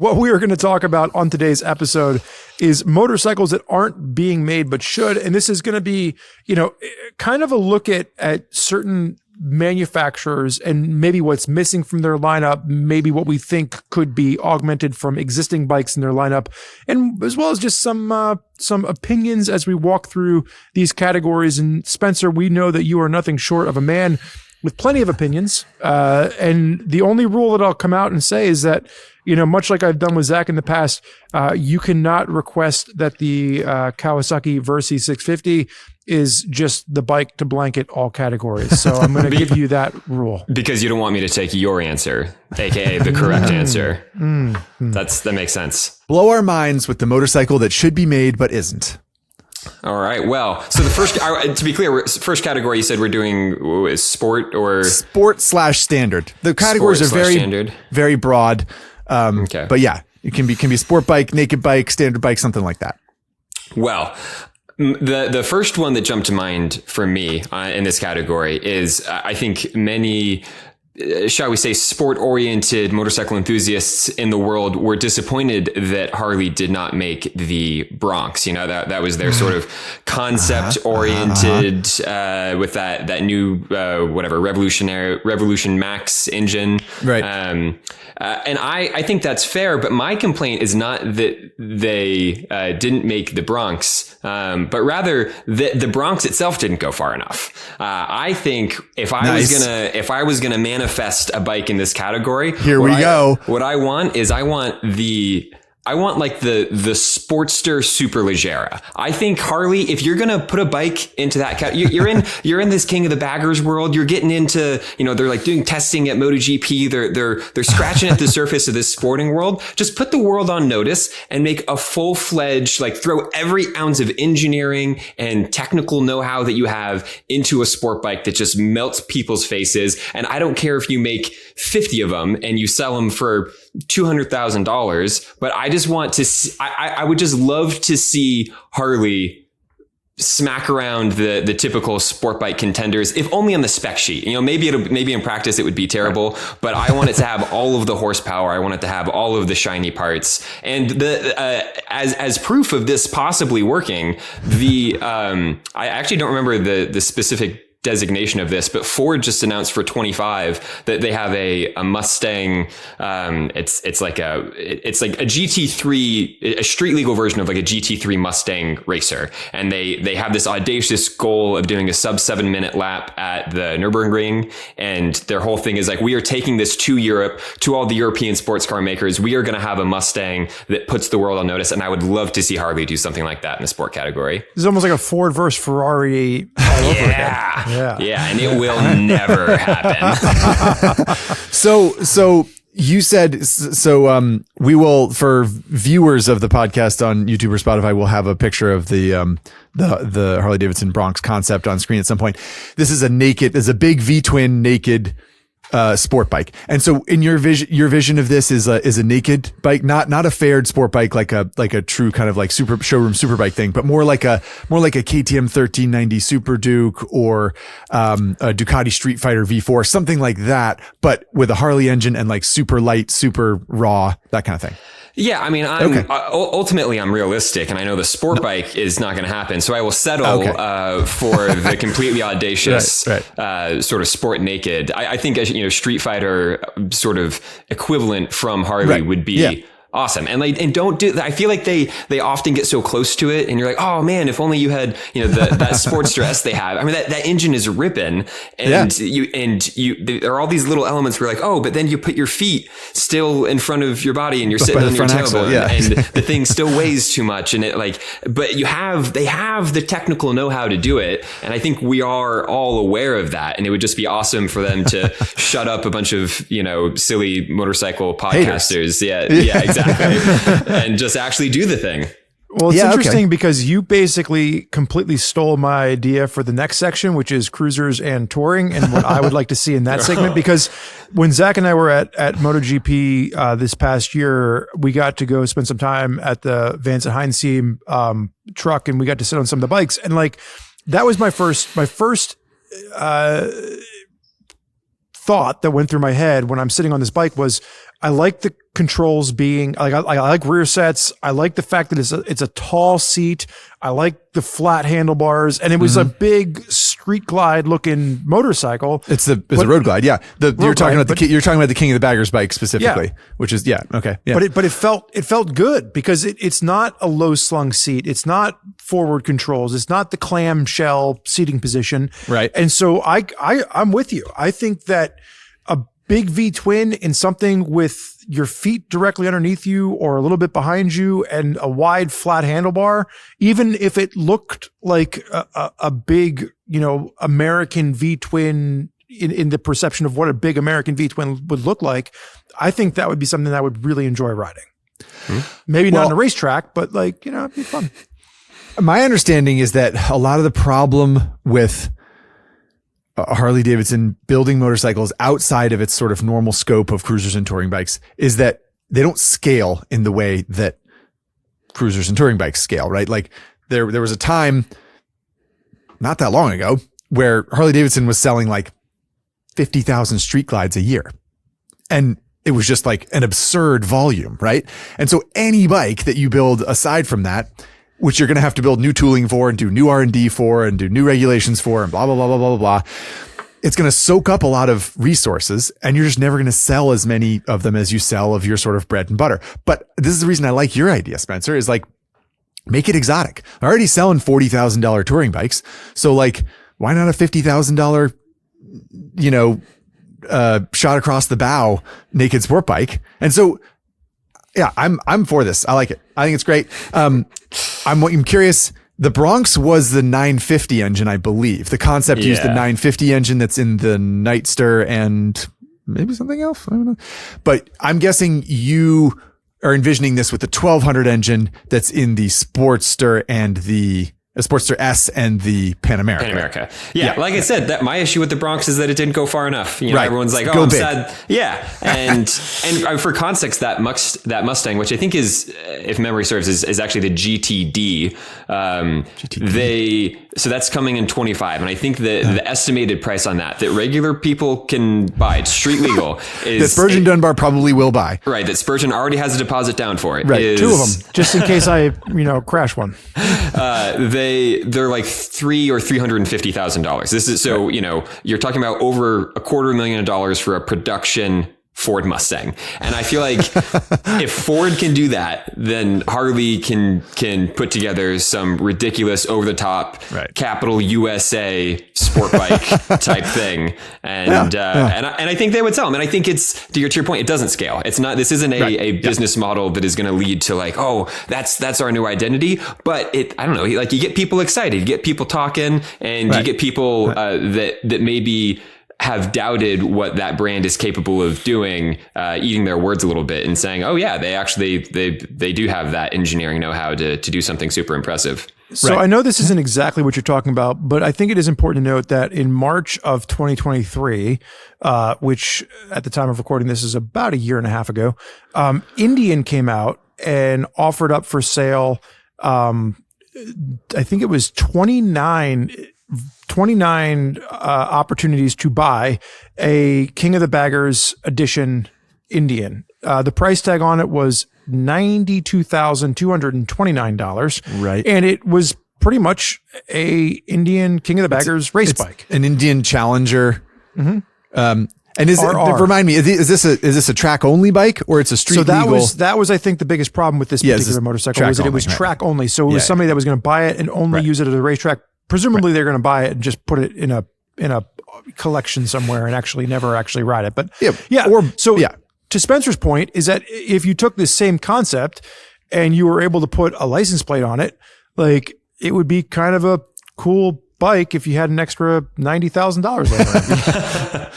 What we are going to talk about on today's episode is motorcycles that aren't being made but should. And this is going to be, kind of a look at certain manufacturers and maybe what's missing from their lineup, maybe what we think could be augmented from existing bikes in their lineup, and as well as just some opinions as we walk through these categories. And Spenser, we know that you are nothing short of a man with plenty of opinions. And the only rule that I'll come out and say is that, much like I've done with Zach in the past, you cannot request that the Kawasaki Versi 650 is just the bike to blanket all categories. So I'm going to give you that rule. Because you don't want me to take your answer, aka the correct answer. That makes sense. Blow our minds with the motorcycle that should be made but isn't. All right. Well, so the first, to be clear, first category you said we're doing sport or sport/standard. The categories are very broad. Okay. But yeah, it can be sport bike, naked bike, standard bike, something like that. Well, the first one that jumped to mind for me in this category is I think many, shall we say, sport-oriented motorcycle enthusiasts in the world were disappointed that Harley did not make the Bronx. That was their sort of concept-oriented with that new Revolution Max engine. Right. And I think that's fair, but my complaint is not that they didn't make the Bronx, but rather that the Bronx itself didn't go far enough. I think if I was gonna manifest a bike in this category, what I want like the Sportster Superleggera. I think Harley, if you're going to put a bike into that category, you're in this king of the baggers world. You're getting into, they're like doing testing at MotoGP. They're scratching at the surface of this sporting world. Just put the world on notice and make a full-fledged, throw every ounce of engineering and technical know-how that you have into a sport bike that just melts people's faces. And I don't care if you make 50 of them and you sell them for $200,000, but I just want to see, I would just love to see Harley smack around the typical sport bike contenders, if only on the spec sheet. Maybe in practice it would be terrible, but I want it to have all of the horsepower. I want it to have all of the shiny parts. And as proof of this possibly working, I actually don't remember the specific designation of this, but Ford just announced for 25 that they have a Mustang. It's like a GT3, a street legal version of like a GT3 Mustang racer. And they have this audacious goal of doing a sub 7 minute lap at the Nürburgring. And their whole thing is like, we are taking this to Europe, to all the European sports car makers. We are going to have a Mustang that puts the world on notice. And I would love to see Harley do something like that in the sport category. It's almost like a Ford versus Ferrari all over again. Yeah, and it will never happen. So you said, we will, for viewers of the podcast on YouTube or Spotify, we'll have a picture of the Harley-Davidson Bronx concept on screen at some point. This is a big V-twin naked sport bike. And so in your vision of this is a naked bike, not a faired sport bike, like a true kind of like showroom super bike thing, but more like a KTM 1390 Super Duke or a Ducati Street Fighter V4, something like that, but with a Harley engine and like super light, super raw, that kind of thing. Yeah, I mean, ultimately I'm realistic, and I know the sport bike is not going to happen, so I will settle for the completely audacious sort of sport naked. I think Street Fighter sort of equivalent from Harley would be awesome. And I feel like they often get so close to it and you're like, oh man, if only you had, that Sportster S they have. I mean, that engine is ripping and there are all these little elements where you're like, oh, but then you put your feet still in front of your body and you're sitting on your tailbone and the thing still weighs too much. And but they have the technical know-how to do it. And I think we are all aware of that. And it would just be awesome for them to shut up a bunch of, silly motorcycle podcasters. Haters. Yeah, exactly. And just actually do the thing. Well, it's interesting because you basically completely stole my idea for the next section, which is cruisers and touring, and what I would like to see in that segment. Because when Zach and I were at MotoGP this past year, we got to go spend some time at the Vance and Hines team truck, and we got to sit on some of the bikes. And that was my first thought that went through my head when I'm sitting on this bike was, I like the controls being like, I like rear sets. I like the fact that it's a tall seat. I like the flat handlebars, and it was a big street glide looking motorcycle. It's a road glide. Yeah. You're talking about the King of the Baggers bike specifically, which is, okay. Yeah. But it felt good because it's not a low slung seat. It's not forward controls. It's not the clamshell seating position. Right. And so I'm with you. I think that a big V twin in something with your feet directly underneath you or a little bit behind you and a wide flat handlebar, even if it looked like a big, American V twin in the perception of what a big American V twin would look like, I think that would be something that I would really enjoy riding. Maybe not on a racetrack, but it'd be fun. My understanding is that a lot of the problem with Harley-Davidson building motorcycles outside of its sort of normal scope of cruisers and touring bikes is that they don't scale in the way that cruisers and touring bikes scale, right? Like there was a time not that long ago where Harley-Davidson was selling like 50,000 street glides a year. And it was just like an absurd volume, right? And so any bike that you build aside from that, which you're going to have to build new tooling for and do new R&D for and do new regulations for and blah, blah, blah, blah, blah, blah. It's going to soak up a lot of resources and you're just never going to sell as many of them as you sell of your sort of bread and butter. But this is the reason I like your idea, Spenser, is like, make it exotic. I'm already selling $40,000 touring bikes. So like, why not a $50,000, shot across the bow naked sport bike? And so, yeah, I'm for this. I like it. I think it's great. I'm curious. The Bronx was the 950 engine, I believe. The concept used the 950 engine that's in the Nightster and maybe something else. I don't know. But I'm guessing you are envisioning this with the 1200 engine that's in the Sportster and the Sportster S and the Pan America. Yeah. Like I said, that my issue with the Bronx is that it didn't go far enough. Right. Everyone's like, I'm sad. Yeah. And for context, that Mustang, which I think is, if memory serves, is actually the GTD. So that's coming in 25. And I think the estimated price on that regular people can buy, it's street legal, is that Spurgeon Dunbar probably will buy. Right. That Spurgeon already has a deposit down for it. Right. 2 of them, just in case I, crash one. They're like $300,000 or $350,000. This is you're talking about over $250,000 for a production Ford Mustang. And I feel like if Ford can do that, then Harley can put together some ridiculous over the top Capital USA sport bike type thing. And, and I think they would sell them. And I think it's to your point, it doesn't scale. It's not, this isn't a business model that is going to lead to like, oh, that's our new identity. But I don't know, like you get people excited, you get people talking and you get people that maybe have doubted what that brand is capable of doing, eating their words a little bit and saying, oh yeah, they do have that engineering know-how to do something super impressive. So I know this isn't exactly what you're talking about, but I think it is important to note that in March of 2023, which at the time of recording this is about a year and a half ago, Indian came out and offered up for sale, I think it was 29 opportunities to buy a King of the Baggers edition Indian. The price tag on it was $92,229. Right. And it was pretty much a Indian King of the Baggers race bike. An Indian Challenger. Mm-hmm. And remind me, is this a track only bike or it's a street legal? So that was I think the biggest problem with this particular motorcycle was that it was track only. So it was somebody that was going to buy it and only use it at a racetrack. Presumably they're going to buy it and just put it in a collection somewhere and actually never actually ride it. But to Spenser's point is that if you took this same concept and you were able to put a license plate on it, like it would be kind of a cool bike if you had an extra $90,000 over it.